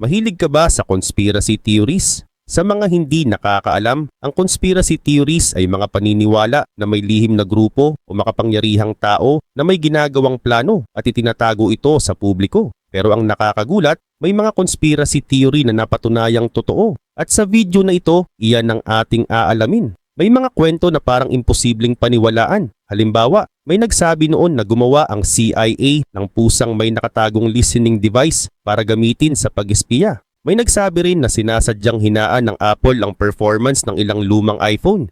Mahilig ka ba sa conspiracy theories? Sa mga hindi nakakaalam, ang conspiracy theories ay mga paniniwala na may lihim na grupo o makapangyarihang tao na may ginagawang plano at itinatago ito sa publiko. Pero ang nakakagulat, may mga conspiracy theory na napatunayang totoo. At sa video na ito, iyan ang ating aalamin. May mga kwento na parang imposibleng paniwalaan. Halimbawa, may nagsabi noon na gumawa ang CIA ng pusang may nakatagong listening device para gamitin sa pag-espiya. May nagsabi rin na sinasadyang hinaan ng Apple ang performance ng ilang lumang iPhone.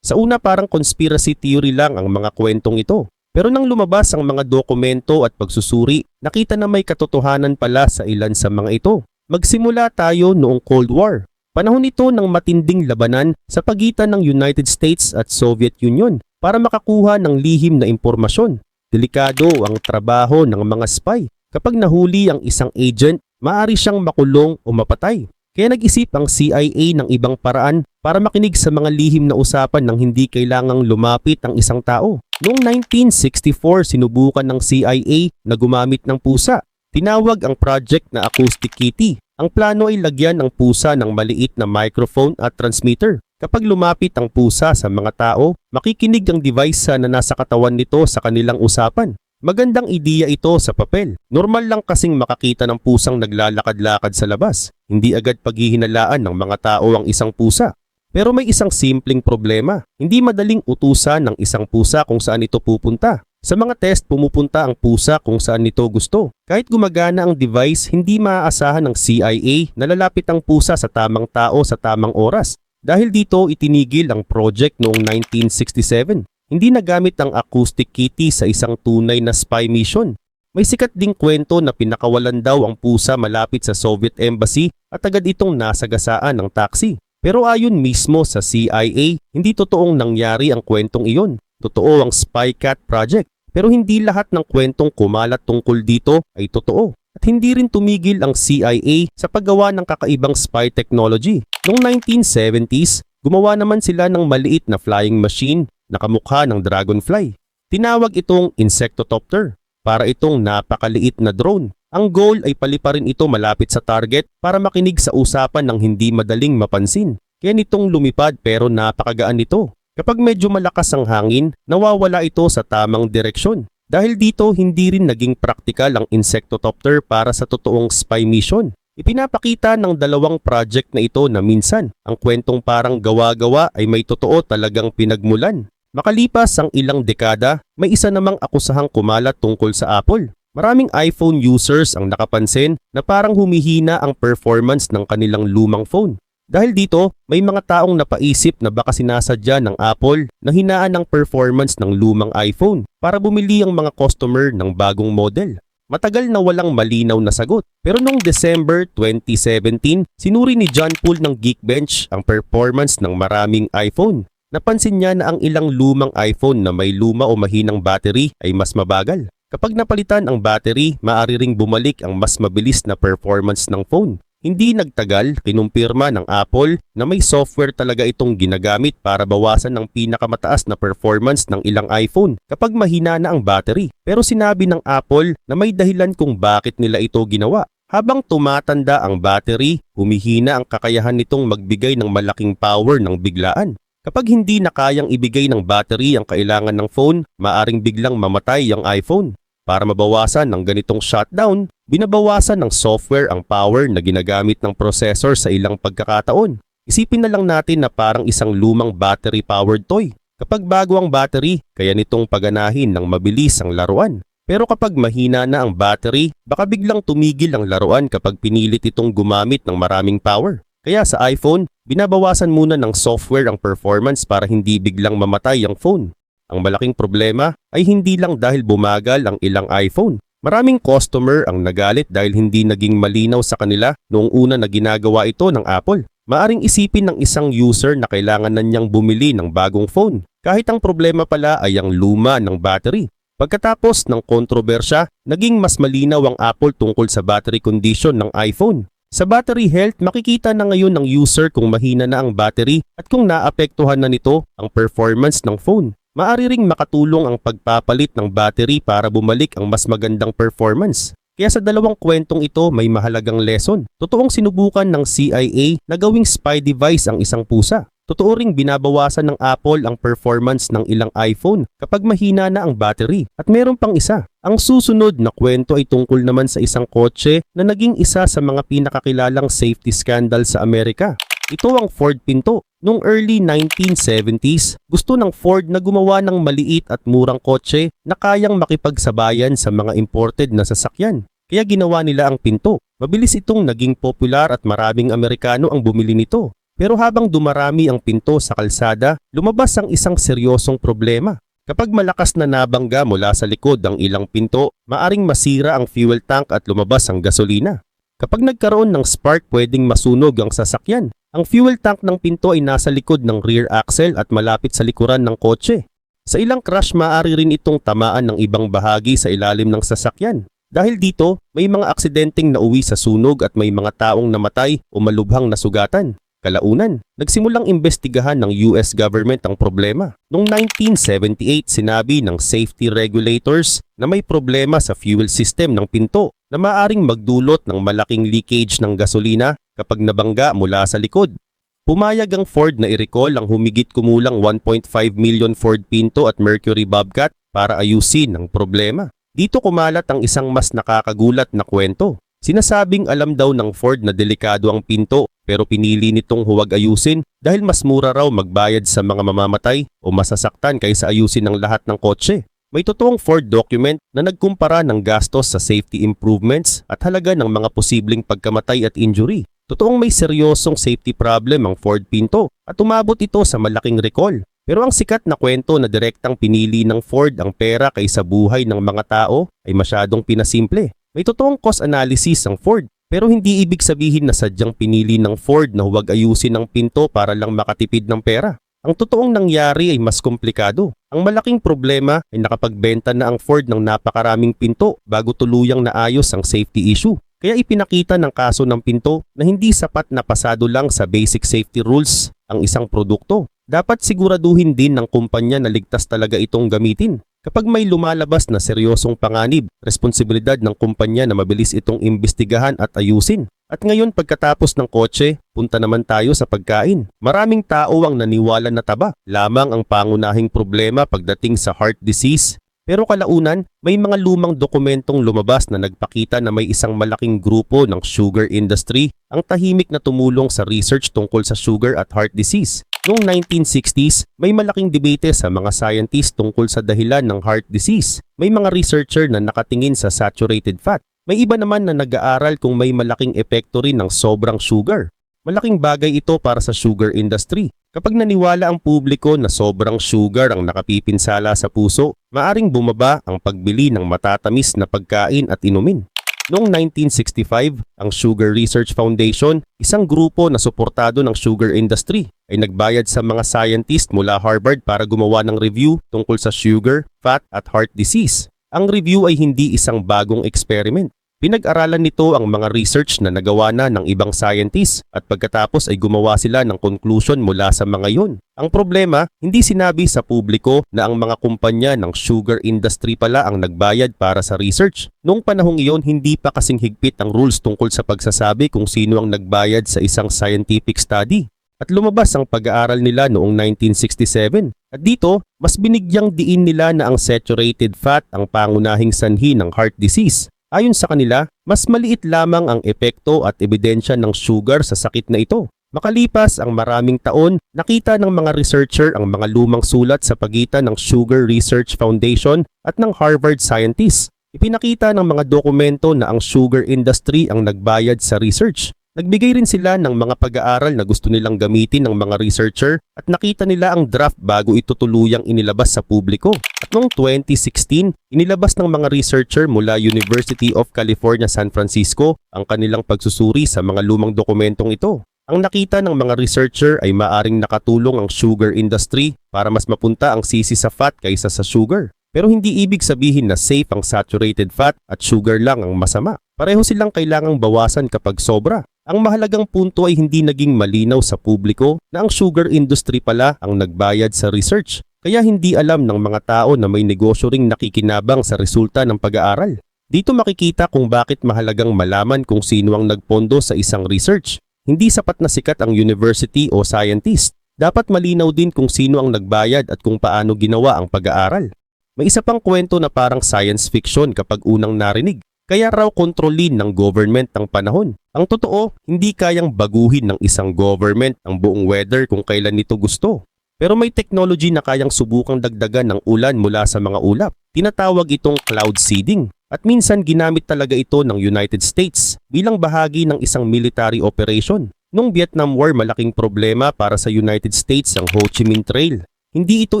Sa una parang conspiracy theory lang ang mga kwentong ito. Pero nang lumabas ang mga dokumento at pagsusuri, nakita na may katotohanan pala sa ilan sa mga ito. Magsimula tayo noong Cold War. Panahon ito ng matinding labanan sa pagitan ng United States at Soviet Union para makakuha ng lihim na impormasyon. Delikado ang trabaho ng mga spy. Kapag nahuli ang isang agent, maaari siyang makulong o mapatay. Kaya nag-isip ang CIA ng ibang paraan para makinig sa mga lihim na usapan nang hindi kailangang lumapit ang isang tao. Noong 1964, sinubukan ng CIA na gumamit ng pusa. Tinawag ang project na Acoustic Kitty. Ang plano ay lagyan ng pusa ng maliit na microphone at transmitter. Kapag lumapit ang pusa sa mga tao, makikinig ang device na nasa katawan nito sa kanilang usapan. Magandang ideya ito sa papel. Normal lang kasing makakita ng pusang naglalakad-lakad sa labas. Hindi agad paghihinalaan ng mga tao ang isang pusa. Pero may isang simpleng problema. Hindi madaling utusan ng isang pusa kung saan ito pupunta. Sa mga test, pumupunta ang pusa kung saan nito gusto. Kahit gumagana ang device, hindi maaasahan ng CIA na lalapit ang pusa sa tamang tao sa tamang oras. Dahil dito, itinigil ang project noong 1967. Hindi nagamit ang Acoustic Kitty sa isang tunay na spy mission. May sikat ding kwento na pinakawalan daw ang pusa malapit sa Soviet Embassy at agad itong nasagasaan ng taxi. Pero ayon mismo sa CIA, hindi totoong nangyari ang kwentong iyon. Totoo ang Spy Cat Project. Pero hindi lahat ng kwentong kumalat tungkol dito ay totoo. At hindi rin tumigil ang CIA sa paggawa ng kakaibang spy technology. Noong 1970s, gumawa naman sila ng maliit na flying machine na kamukha ng dragonfly. Tinawag itong Insectocopter para itong napakaliit na drone. Ang goal ay paliparin ito malapit sa target para makinig sa usapan ng hindi madaling mapansin. Kaya nitong lumipad pero napakagaan nito. Kapag medyo malakas ang hangin, nawawala ito sa tamang direksyon. Dahil dito, hindi rin naging praktikal ang Insectocopter para sa totoong spy mission. Ipinapakita ng dalawang project na ito na minsan, ang kwentong parang gawa-gawa ay may totoo talagang pinagmulan. Makalipas ang ilang dekada, may isa namang akusahang kumalat tungkol sa Apple. Maraming iPhone users ang nakapansin na parang humihina ang performance ng kanilang lumang phone. Dahil dito, may mga taong napaisip na baka sinasadya ng Apple na hinaan ang performance ng lumang iPhone para bumili ang mga customer ng bagong model. Matagal na walang malinaw na sagot. Pero noong December 2017, sinuri ni John Poole ng Geekbench ang performance ng maraming iPhone. Napansin niya na ang ilang lumang iPhone na may luma o mahinang battery ay mas mabagal. Kapag napalitan ang battery, maaari ring bumalik ang mas mabilis na performance ng phone. Hindi nagtagal, kinumpirma ng Apple na may software talaga itong ginagamit para bawasan ng pinakamataas na performance ng ilang iPhone kapag mahina na ang battery. Pero sinabi ng Apple na may dahilan kung bakit nila ito ginawa. Habang tumatanda ang battery, humihina ang kakayahan nitong magbigay ng malaking power ng biglaan. Kapag hindi na kayang ibigay ng battery ang kailangan ng phone, maaring biglang mamatay ang iPhone. Para mabawasan ng ganitong shutdown, binabawasan ng software ang power na ginagamit ng processor sa ilang pagkakataon. Isipin na lang natin na parang isang lumang battery-powered toy. Kapag bago ang battery, kaya nitong paganahin ng mabilis ang laruan. Pero kapag mahina na ang battery, baka biglang tumigil ang laruan kapag pinilit itong gumamit ng maraming power. Kaya sa iPhone, binabawasan muna ng software ang performance para hindi biglang mamatay ang phone. Ang malaking problema ay hindi lang dahil bumagal ang ilang iPhone. Maraming customer ang nagalit dahil hindi naging malinaw sa kanila noong una na ginagawa ito ng Apple. Maaring isipin ng isang user na kailangan na niyang bumili ng bagong phone, kahit ang problema pala ay ang luma ng battery. Pagkatapos ng kontrobersya, naging mas malinaw ang Apple tungkol sa battery condition ng iPhone. Sa battery health, makikita na ngayon ng user kung mahina na ang battery at kung naapektuhan na nito ang performance ng phone. Maaari ring makatulong ang pagpapalit ng battery para bumalik ang mas magandang performance. Kaya sa dalawang kwentong ito may mahalagang lesson. Totoong sinubukan ng CIA na gawing spy device ang isang pusa. Totoo ring binabawasan ng Apple ang performance ng ilang iPhone kapag mahina na ang battery. At meron pang isa. Ang susunod na kwento ay tungkol naman sa isang kotse na naging isa sa mga pinakakilalang safety scandal sa Amerika. Ito ang Ford Pinto. Noong early 1970s, gusto ng Ford na gumawa ng maliit at murang kotse na kayang makipagsabayan sa mga imported na sasakyan. Kaya ginawa nila ang Pinto. Mabilis itong naging popular at maraming Amerikano ang bumili nito. Pero habang dumarami ang Pinto sa kalsada, lumabas ang isang seryosong problema. Kapag malakas na nabangga mula sa likod ang ilang pinto, maaring masira ang fuel tank at lumabas ang gasolina. Kapag nagkaroon ng spark, pwedeng masunog ang sasakyan. Ang fuel tank ng Pinto ay nasa likod ng rear axle at malapit sa likuran ng kotse. Sa ilang crash, maaari rin itong tamaan ng ibang bahagi sa ilalim ng sasakyan. Dahil dito, may mga aksidenteng nauwi sa sunog at may mga taong namatay o malubhang nasugatan. Kalaunan, nagsimulang imbestigahan ng US government ang problema. Noong 1978, sinabi ng safety regulators na may problema sa fuel system ng Pinto na maaaring magdulot ng malaking leakage ng gasolina kapag nabangga mula sa likod. Pumayag ang Ford na i-recall ang humigit kumulang 1.5 million Ford Pinto at Mercury Bobcat para ayusin ang problema. Dito kumalat ang isang mas nakakagulat na kwento. Sinasabing alam daw ng Ford na delikado ang Pinto pero pinili nitong huwag ayusin dahil mas mura raw magbayad sa mga mamamatay o masasaktan kaysa ayusin ang lahat ng kotse. May totoong Ford document na nagkumpara ng gastos sa safety improvements at halaga ng mga posibleng pagkamatay at injury. Totoong may seryosong safety problem ang Ford Pinto at umabot ito sa malaking recall. Pero ang sikat na kwento na direktang pinili ng Ford ang pera kaysa buhay ng mga tao ay masyadong pinasimple. May totoong cost analysis ang Ford pero hindi ibig sabihin na sadyang pinili ng Ford na huwag ayusin ang Pinto para lang makatipid ng pera. Ang totoong nangyari ay mas komplikado. Ang malaking problema ay nakapagbenta na ang Ford ng napakaraming Pinto bago tuluyang naayos ang safety issue. Kaya ipinakita ng kaso ng Pinto na hindi sapat na pasado lang sa basic safety rules ang isang produkto. Dapat siguraduhin din ng kumpanya na ligtas talaga itong gamitin. Kapag may lumalabas na seryosong panganib, responsibilidad ng kumpanya na mabilis itong imbestigahan at ayusin. At ngayon pagkatapos ng kotse, punta naman tayo sa pagkain. Maraming tao ang naniwala na taba lamang ang pangunahing problema pagdating sa heart disease. Pero kalaunan, may mga lumang dokumentong lumabas na nagpakita na may isang malaking grupo ng sugar industry ang tahimik na tumulong sa research tungkol sa sugar at heart disease. Noong 1960s, may malaking debate sa mga scientists tungkol sa dahilan ng heart disease. May mga researcher na nakatingin sa saturated fat. May iba naman na nag-aaral kung may malaking epekto rin ng sobrang sugar. Malaking bagay ito para sa sugar industry. Kapag naniwala ang publiko na sobrang sugar ang nakapipinsala sa puso, maaring bumaba ang pagbili ng matatamis na pagkain at inumin. Noong 1965, ang Sugar Research Foundation, isang grupo na suportado ng sugar industry, ay nagbayad sa mga scientist mula Harvard para gumawa ng review tungkol sa sugar, fat at heart disease. Ang review ay hindi isang bagong experiment. Pinag-aralan nito ang mga research na nagawa na ng ibang scientists at pagkatapos ay gumawa sila ng conclusion mula sa mga yon. Ang problema, hindi sinabi sa publiko na ang mga kumpanya ng sugar industry pala ang nagbayad para sa research. Noong panahong iyon, hindi pa kasing higpit ang rules tungkol sa pagsasabi kung sino ang nagbayad sa isang scientific study. At lumabas ang pag-aaral nila noong 1967. At dito, mas binigyang diin nila na ang saturated fat ang pangunahing sanhi ng heart disease. Ayon sa kanila, mas maliit lamang ang epekto at ebidensya ng sugar sa sakit na ito. Makalipas ang maraming taon, nakita ng mga researcher ang mga lumang sulat sa pagitan ng Sugar Research Foundation at ng Harvard scientists. Ipinakita ng mga dokumento na ang sugar industry ang nagbayad sa research. Nagbigay rin sila ng mga pag-aaral na gusto nilang gamitin ng mga researcher at nakita nila ang draft bago ito tuluyang inilabas sa publiko. At noong 2016, inilabas ng mga researcher mula University of California, San Francisco ang kanilang pagsusuri sa mga lumang dokumentong ito. Ang nakita ng mga researcher ay maaring nakatulong ang sugar industry para mas mapunta ang sisi sa fat kaysa sa sugar. Pero hindi ibig sabihin na safe ang saturated fat at sugar lang ang masama. Pareho silang kailangang bawasan kapag sobra. Ang mahalagang punto ay hindi naging malinaw sa publiko na ang sugar industry pala ang nagbayad sa research. Kaya hindi alam ng mga tao na may negosyo ring nakikinabang sa resulta ng pag-aaral. Dito makikita kung bakit mahalagang malaman kung sino ang nagpondo sa isang research. Hindi sapat na sikat ang university o scientist. Dapat malinaw din kung sino ang nagbayad at kung paano ginawa ang pag-aaral. May isa pang kwento na parang science fiction kapag unang narinig. Kaya raw kontrolin ng government ang panahon. Ang totoo, hindi kayang baguhin ng isang government ang buong weather kung kailan nito gusto. Pero may technology na kayang subukang dagdagan ng ulan mula sa mga ulap. Tinatawag itong cloud seeding. At minsan ginamit talaga ito ng United States bilang bahagi ng isang military operation. Noong Vietnam War, malaking problema para sa United States ang Ho Chi Minh Trail. Hindi ito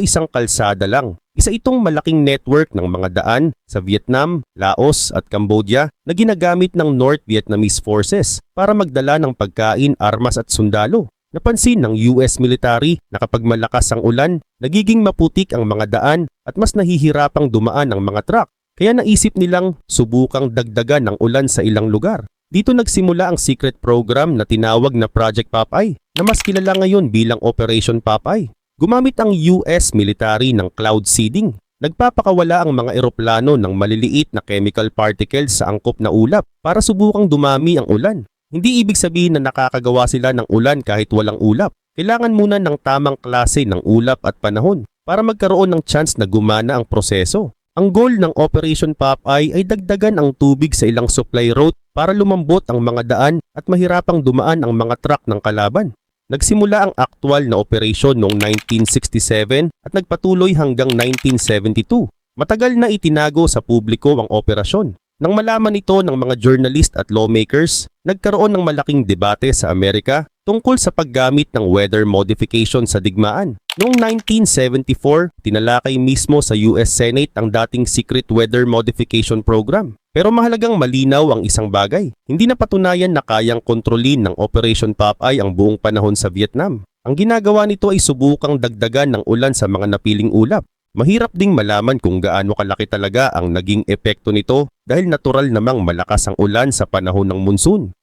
isang kalsada lang. Isa itong malaking network ng mga daan sa Vietnam, Laos at Cambodia na ginagamit ng North Vietnamese Forces para magdala ng pagkain, armas at sundalo. Napansin ng US military na kapag malakas ang ulan, nagiging maputik ang mga daan at mas nahihirapang dumaan ang mga truck. Kaya naisip nilang subukang dagdagan ng ulan sa ilang lugar. Dito nagsimula ang secret program na tinawag na Project Popeye na mas kilala ngayon bilang Operation Popeye. Gumamit ang US military ng cloud seeding. Nagpapakawala ang mga eroplano ng maliliit na chemical particles sa angkop na ulap para subukang dumami ang ulan. Hindi ibig sabihin na nakakagawa sila ng ulan kahit walang ulap. Kailangan muna ng tamang klase ng ulap at panahon para magkaroon ng chance na gumana ang proseso. Ang goal ng Operation Popeye ay dagdagan ang tubig sa ilang supply route para lumambot ang mga daan at mahirapang dumaan ang mga truck ng kalaban. Nagsimula ang aktwal na operasyon noong 1967 at nagpatuloy hanggang 1972. Matagal na itinago sa publiko ang operasyon. Nang malaman ito ng mga journalist at lawmakers, nagkaroon ng malaking debate sa Amerika tungkol sa paggamit ng weather modification sa digmaan. Noong 1974, tinalakay mismo sa US Senate ang dating Secret Weather Modification Program. Pero mahalagang malinaw ang isang bagay. Hindi napatunayan na kayang kontrolin ng Operation Popeye ang buong panahon sa Vietnam. Ang ginagawa nito ay subukang dagdagan ng ulan sa mga napiling ulap. Mahirap ding malaman kung gaano kalaki talaga ang naging epekto nito dahil natural namang malakas ang ulan sa panahon ng monsoon.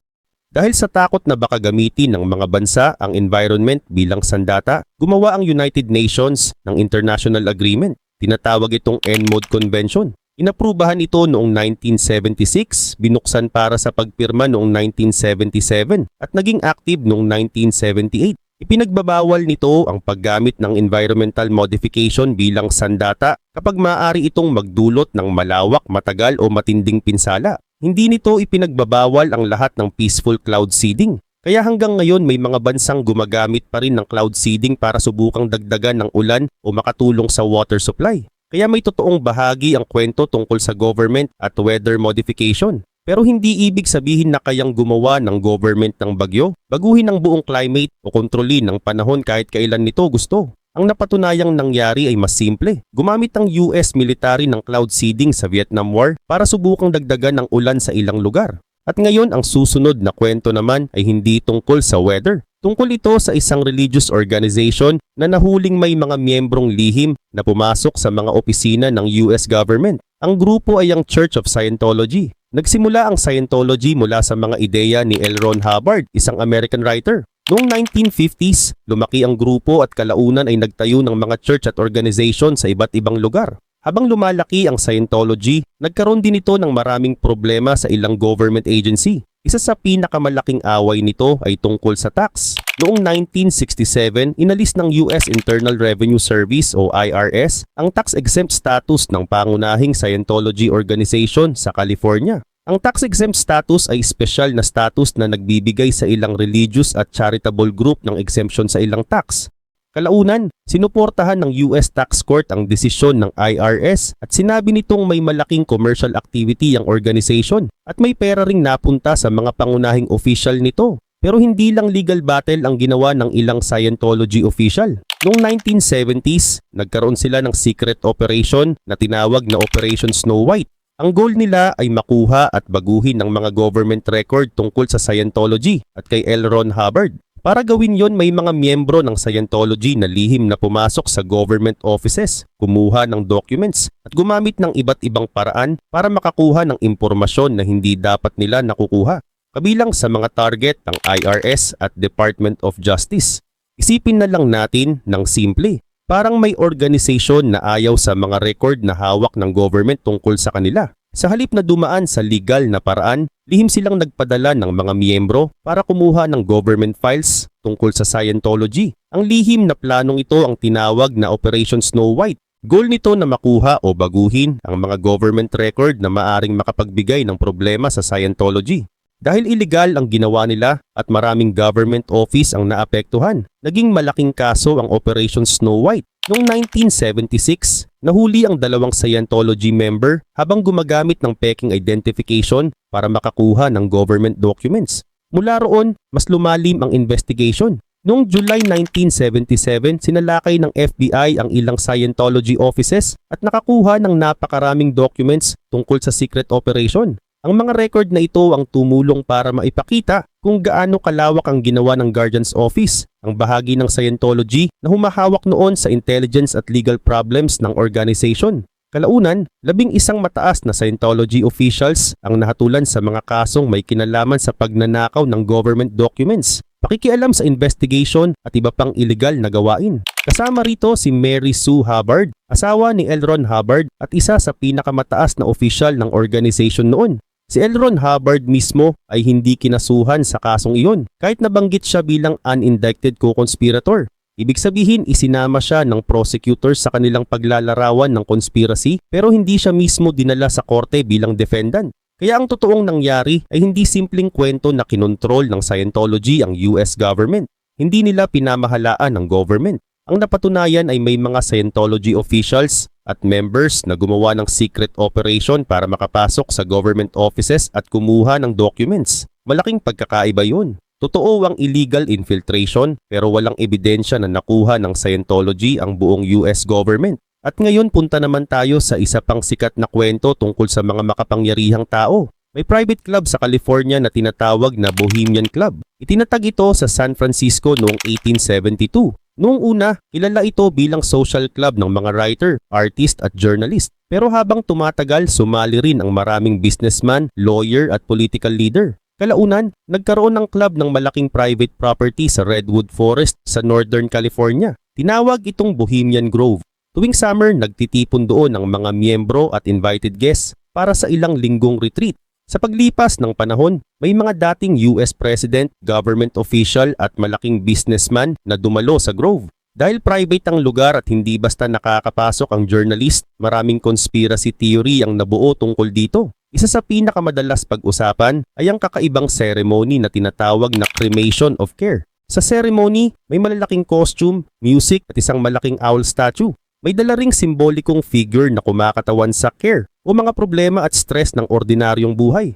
Dahil sa takot na baka gamitin ng mga bansa ang environment bilang sandata, gumawa ang United Nations ng International Agreement. Tinatawag itong ENMOD Convention. Inaprubahan ito noong 1976, binuksan para sa pagpirma noong 1977 at naging active noong 1978. Ipinagbabawal nito ang paggamit ng environmental modification bilang sandata kapag maaari itong magdulot ng malawak, matagal o matinding pinsala. Hindi nito ipinagbabawal ang lahat ng peaceful cloud seeding. Kaya hanggang ngayon may mga bansang gumagamit pa rin ng cloud seeding para subukang dagdagan ng ulan o makatulong sa water supply. Kaya may totoong bahagi ang kwento tungkol sa government at weather modification. Pero hindi ibig sabihin na kayang gumawa ng government ng bagyo, baguhin ang buong climate o kontrolin ang panahon kahit kailan nito gusto. Ang napatunayang nangyari ay mas simple. Gumamit ang US military ng cloud seeding sa Vietnam War para subukang dagdagan ng ulan sa ilang lugar. At ngayon ang susunod na kwento naman ay hindi tungkol sa weather. Tungkol ito sa isang religious organization na nahuling may mga miyembrong lihim na pumasok sa mga opisina ng US government. Ang grupo ay ang Church of Scientology. Nagsimula ang Scientology mula sa mga ideya ni L. Ron Hubbard, isang American writer. Noong 1950s, lumaki ang grupo at kalaunan ay nagtayo ng mga church at organization sa iba't ibang lugar. Habang lumalaki ang Scientology, nagkaroon din ito ng maraming problema sa ilang government agency. Isa sa pinakamalaking away nito ay tungkol sa tax. Noong 1967, inalis ng US Internal Revenue Service o IRS ang tax-exempt status ng pangunahing Scientology organization sa California. Ang tax-exempt status ay espesyal na status na nagbibigay sa ilang religious at charitable group ng exemption sa ilang tax. Kalaunan, sinuportahan ng US Tax Court ang desisyon ng IRS at sinabi nitong may malaking commercial activity ang organization at may pera ring napunta sa mga pangunahing official nito. Pero hindi lang legal battle ang ginawa ng ilang Scientology official. Noong 1970s, nagkaroon sila ng secret operation na tinawag na Operation Snow White. Ang goal nila ay makuha at baguhin ang mga government record tungkol sa Scientology at kay L. Ron Hubbard. Para gawin yon, may mga miyembro ng Scientology na lihim na pumasok sa government offices, kumuha ng documents at gumamit ng iba't ibang paraan para makakuha ng impormasyon na hindi dapat nila nakukuha. Kabilang sa mga target ng IRS at Department of Justice. Isipin na lang natin ng simple. Parang may organisasyon na ayaw sa mga record na hawak ng government tungkol sa kanila. Sa halip na dumaan sa legal na paraan, lihim silang nagpadala ng mga miyembro para kumuha ng government files tungkol sa Scientology. Ang lihim na planong ito ang tinawag na Operation Snow White. Goal nito na makuha o baguhin ang mga government record na maaring makapagbigay ng problema sa Scientology. Dahil illegal ang ginawa nila at maraming government office ang naapektuhan, naging malaking kaso ang Operation Snow White. Noong 1976, nahuli ang 2 Scientology member habang gumagamit ng peking identification para makakuha ng government documents. Mula roon, mas lumalim ang investigation. Noong July 1977, sinalakay ng FBI ang ilang Scientology offices at nakakuha ng napakaraming documents tungkol sa secret operation. Ang mga record na ito ang tumulong para maipakita kung gaano kalawak ang ginawa ng Guardian's Office, ang bahagi ng Scientology na humahawak noon sa intelligence at legal problems ng organization. Kalaunan, 11 mataas na Scientology officials ang nahatulan sa mga kasong may kinalaman sa pagnanakaw ng government documents, pakikialam sa investigation at iba pang illegal na gawain. Kasama rito si Mary Sue Hubbard, asawa ni L. Ron Hubbard at isa sa pinakamataas na official ng organization noon. Si L. Ron Hubbard mismo ay hindi kinasuhan sa kasong iyon kahit nabanggit siya bilang unindicted co-conspirator. Ibig sabihin isinama siya ng prosecutors sa kanilang paglalarawan ng conspiracy pero hindi siya mismo dinala sa korte bilang defendant. Kaya ang totoong nangyari ay hindi simpleng kwento na kinontrol ng Scientology ang US government. Hindi nila pinamahalaan ng government. Ang napatunayan ay may mga Scientology officials at members na gumawa ng secret operation para makapasok sa government offices at kumuha ng documents. Malaking pagkakaiba yun. Totoo ang illegal infiltration pero walang ebidensya na nakuha ng Scientology ang buong US government. At ngayon punta naman tayo sa isa pang sikat na kwento tungkol sa mga makapangyarihang tao. May private club sa California na tinatawag na Bohemian Club. Itinatag ito sa San Francisco noong 1872. Noong una, kilala ito bilang social club ng mga writer, artist at journalist. Pero habang tumatagal, sumali rin ang maraming businessman, lawyer at political leader. Kalaunan, nagkaroon ng club ng malaking private property sa Redwood Forest sa Northern California. Tinawag itong Bohemian Grove. Tuwing summer, nagtitipon doon ang mga miyembro at invited guests para sa ilang linggong retreat. Sa paglipas ng panahon, may mga dating US President, government official at malaking businessman na dumalo sa Grove. Dahil private ang lugar at hindi basta nakakapasok ang journalist, maraming conspiracy theory ang nabuo tungkol dito. Isa sa pinakamadalas pag-usapan ay ang kakaibang ceremony na tinatawag na cremation of care. Sa ceremony, may malalaking costume, music at isang malaking owl statue. May dala ring simbolikong figure na kumakatawan sa care o mga problema at stress ng ordinaryong buhay.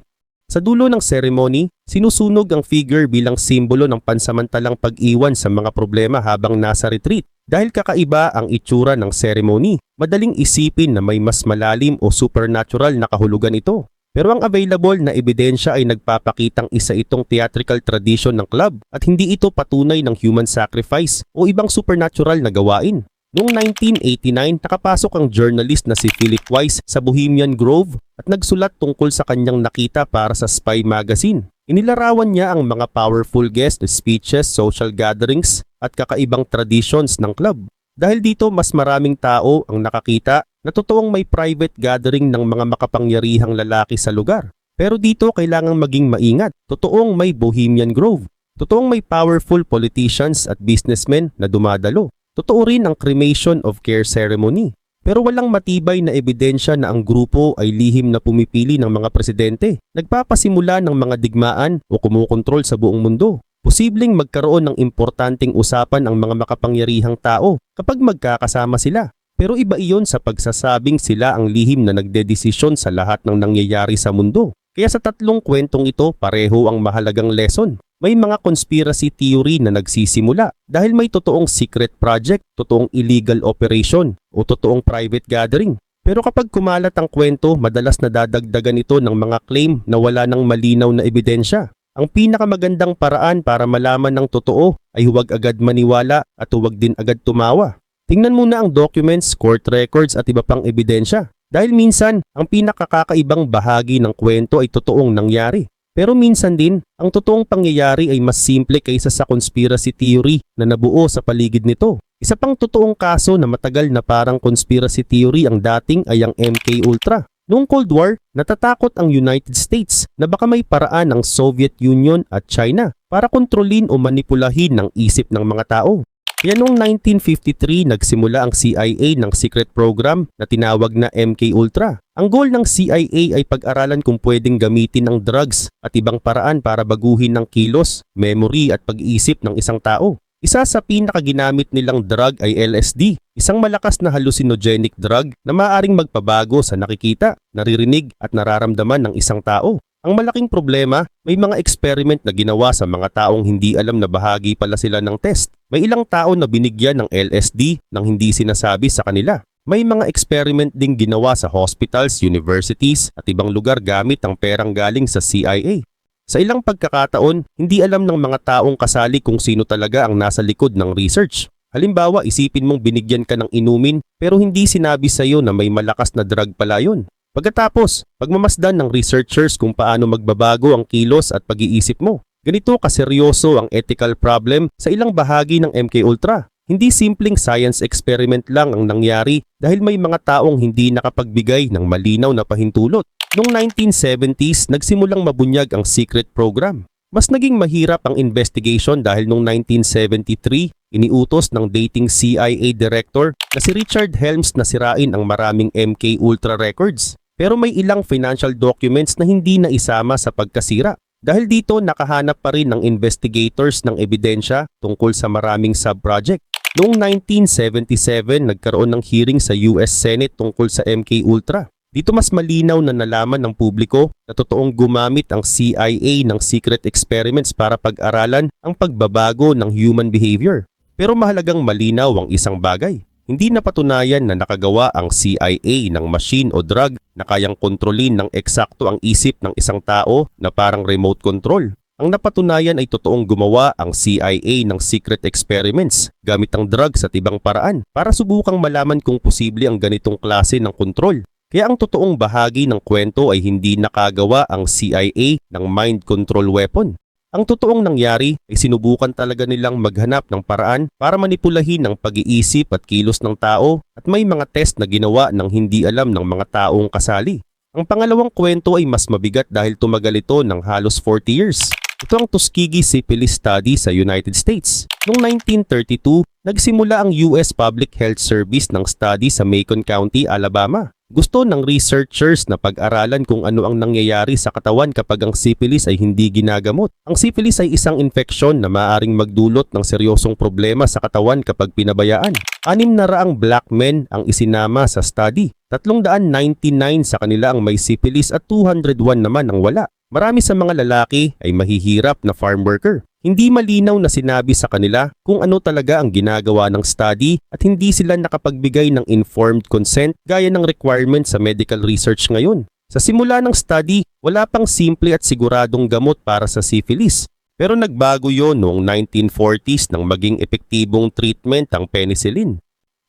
Sa dulo ng ceremony, sinusunog ang figure bilang simbolo ng pansamantalang pag-iwan sa mga problema habang nasa retreat. Dahil kakaiba ang itsura ng ceremony, madaling isipin na may mas malalim o supernatural na kahulugan ito. Pero ang available na ebidensya ay nagpapakitang isa itong theatrical tradition ng club at hindi ito patunay ng human sacrifice o ibang supernatural na gawain. Noong 1989, nakapasok ang journalist na si Philip Weiss sa Bohemian Grove at nagsulat tungkol sa kanyang nakita para sa Spy Magazine. Inilarawan niya ang mga powerful guest speeches, social gatherings at kakaibang traditions ng club. Dahil dito mas maraming tao ang nakakita na totoong may private gathering ng mga makapangyarihang lalaki sa lugar. Pero dito kailangang maging maingat. Totoong may Bohemian Grove. Totoong may powerful politicians at businessmen na dumadalo. Totoo rin ang cremation of care ceremony. Pero walang matibay na ebidensya na ang grupo ay lihim na pumipili ng mga presidente, nagpapasimula ng mga digmaan o kumukontrol sa buong mundo. Posibleng magkaroon ng importanteng usapan ang mga makapangyarihang tao kapag magkakasama sila. Pero iba iyon sa pagsasabing sila ang lihim na nagdedesisyon sa lahat ng nangyayari sa mundo. Kaya sa tatlong kwentong ito, pareho ang mahalagang lesson. May mga conspiracy theory na nagsisimula dahil may totoong secret project, totoong illegal operation o totoong private gathering. Pero kapag kumalat ang kwento, madalas nadadagdagan ito ng mga claim na wala ng malinaw na ebidensya. Ang pinakamagandang paraan para malaman ng totoo ay huwag agad maniwala at huwag din agad tumawa. Tingnan muna ang documents, court records at iba pang ebidensya. Dahil minsan, ang pinakakakaibang bahagi ng kwento ay totoong nangyari. Pero minsan din, ang totoong pangyayari ay mas simple kaysa sa conspiracy theory na nabuo sa paligid nito. Isa pang totoong kaso na matagal na parang conspiracy theory ang dating ay ang MK Ultra. Noong Cold War, natatakot ang United States na baka may paraan ng Soviet Union at China para kontrolin o manipulahin ang isip ng mga tao. Kaya noong 1953 nagsimula ang CIA ng secret program na tinawag na MK Ultra. Ang goal ng CIA ay pag-aralan kung pwedeng gamitin ang drugs at ibang paraan para baguhin ang kilos, memory at pag-iisip ng isang tao. Isa sa pinakaginamit nilang drug ay LSD, isang malakas na hallucinogenic drug na maaaring magpabago sa nakikita, naririnig at nararamdaman ng isang tao. Ang malaking problema, may mga experiment na ginawa sa mga taong hindi alam na bahagi pala sila ng test. May ilang tao na binigyan ng LSD nang hindi sinasabi sa kanila. May mga experiment ding ginawa sa hospitals, universities at ibang lugar gamit ang perang galing sa CIA. Sa ilang pagkakataon, hindi alam ng mga taong kasali kung sino talaga ang nasa likod ng research. Halimbawa, isipin mong binigyan ka ng inumin pero hindi sinabi sa iyo na may malakas na drug pala yun. Pagkatapos, pagmamasdan ng researchers kung paano magbabago ang kilos at pag-iisip mo. Ganito kaseryoso ang ethical problem sa ilang bahagi ng MK Ultra. Hindi simpleng science experiment lang ang nangyari dahil may mga taong hindi nakapagbigay ng malinaw na pahintulot. Noong 1970s, nagsimulang mabunyag ang secret program. Mas naging mahirap ang investigation dahil noong 1973, iniutos ng dating CIA director na si Richard Helms na sirain ang maraming MK Ultra records. Pero may ilang financial documents na hindi na isama sa pagkasira. Dahil dito, nakahanap pa rin ng investigators ng ebidensya tungkol sa maraming sub-project. Noong 1977, nagkaroon ng hearing sa US Senate tungkol sa MK Ultra. Dito mas malinaw na nalaman ng publiko na totoong gumamit ang CIA ng secret experiments para pag-aralan ang pagbabago ng human behavior. Pero mahalagang malinaw ang isang bagay. Hindi napatunayan na nakagawa ang CIA ng machine o drug na kayang kontrolin ng eksakto ang isip ng isang tao na parang remote control. Ang napatunayan ay totoong gumawa ang CIA ng secret experiments gamit ang drugs at ibang paraan para subukang malaman kung posible ang ganitong klase ng kontrol. Kaya ang totoong bahagi ng kwento ay hindi nakagawa ang CIA ng mind control weapon. Ang totoong nangyari ay sinubukan talaga nilang maghanap ng paraan para manipulahin ang pag-iisip at kilos ng tao at may mga test na ginawa ng hindi alam ng mga taong kasali. Ang pangalawang kwento ay mas mabigat dahil tumagal ito ng halos 40 years. Ito ang Tuskegee Syphilis Study sa United States. Noong 1932, nagsimula ang US Public Health Service ng study sa Macon County, Alabama. Gusto ng researchers na pag-aralan kung ano ang nangyayari sa katawan kapag ang syphilis ay hindi ginagamot. Ang syphilis ay isang infeksyon na maaaring magdulot ng seryosong problema sa katawan kapag pinabayaan. 600 black men ang isinama sa study. 399 sa kanila ang may syphilis at 201 naman ang wala. Marami sa mga lalaki ay mahihirap na farm worker. Hindi malinaw na sinabi sa kanila kung ano talaga ang ginagawa ng study at hindi sila nakapagbigay ng informed consent gaya ng requirement sa medical research ngayon. Sa simula ng study, wala pang simple at siguradong gamot para sa syphilis. Pero nagbago yon noong 1940s nang maging epektibong treatment ang penicillin.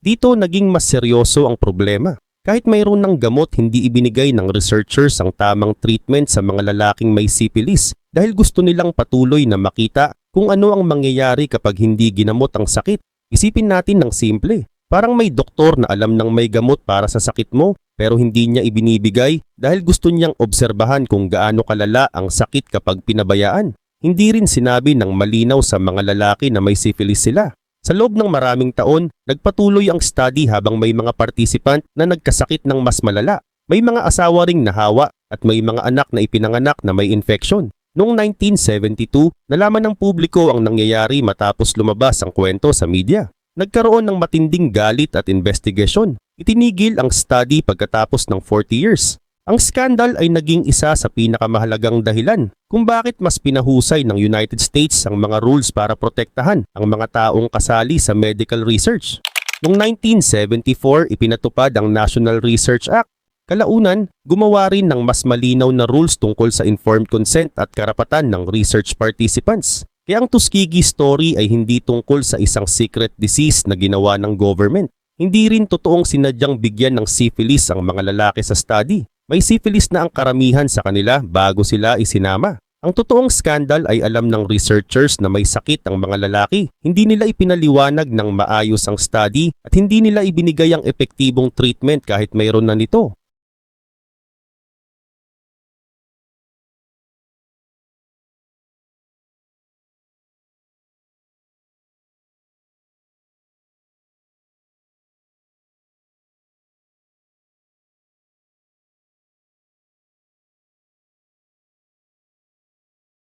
Dito naging mas seryoso ang problema. Kahit mayroon ng gamot, hindi ibinigay ng researchers ang tamang treatment sa mga lalaking may syphilis dahil gusto nilang patuloy na makita kung ano ang mangyayari kapag hindi ginamot ang sakit. Isipin natin ng simple, parang may doktor na alam ng may gamot para sa sakit mo pero hindi niya ibinibigay dahil gusto niyang obserbahan kung gaano kalala ang sakit kapag pinabayaan. Hindi rin sinabi ng malinaw sa mga lalaki na may syphilis sila. Sa loob ng maraming taon, nagpatuloy ang study habang may mga participant na nagkasakit ng mas malala. May mga asawa ring nahawa at may mga anak na ipinanganak na may infeksyon. Noong 1972, nalaman ng publiko ang nangyayari matapos lumabas ang kwento sa media. Nagkaroon ng matinding galit at investigasyon. Itinigil ang study pagkatapos ng 40 years. Ang skandal ay naging isa sa pinakamahalagang dahilan kung bakit mas pinahusay ng United States ang mga rules para protektahan ang mga taong kasali sa medical research. Noong 1974, ipinatupad ang National Research Act. Kalaunan, gumawa rin ng mas malinaw na rules tungkol sa informed consent at karapatan ng research participants. Kaya ang Tuskegee story ay hindi tungkol sa isang secret disease na ginawa ng government. Hindi rin totoong sinadyang bigyan ng syphilis ang mga lalaki sa study. May syphilis na ang karamihan sa kanila bago sila isinama. Ang totoong skandal ay alam ng researchers na may sakit ang mga lalaki. Hindi nila ipinaliwanag ng maayos ang study at hindi nila ibinigay ang epektibong treatment kahit mayroon na nito.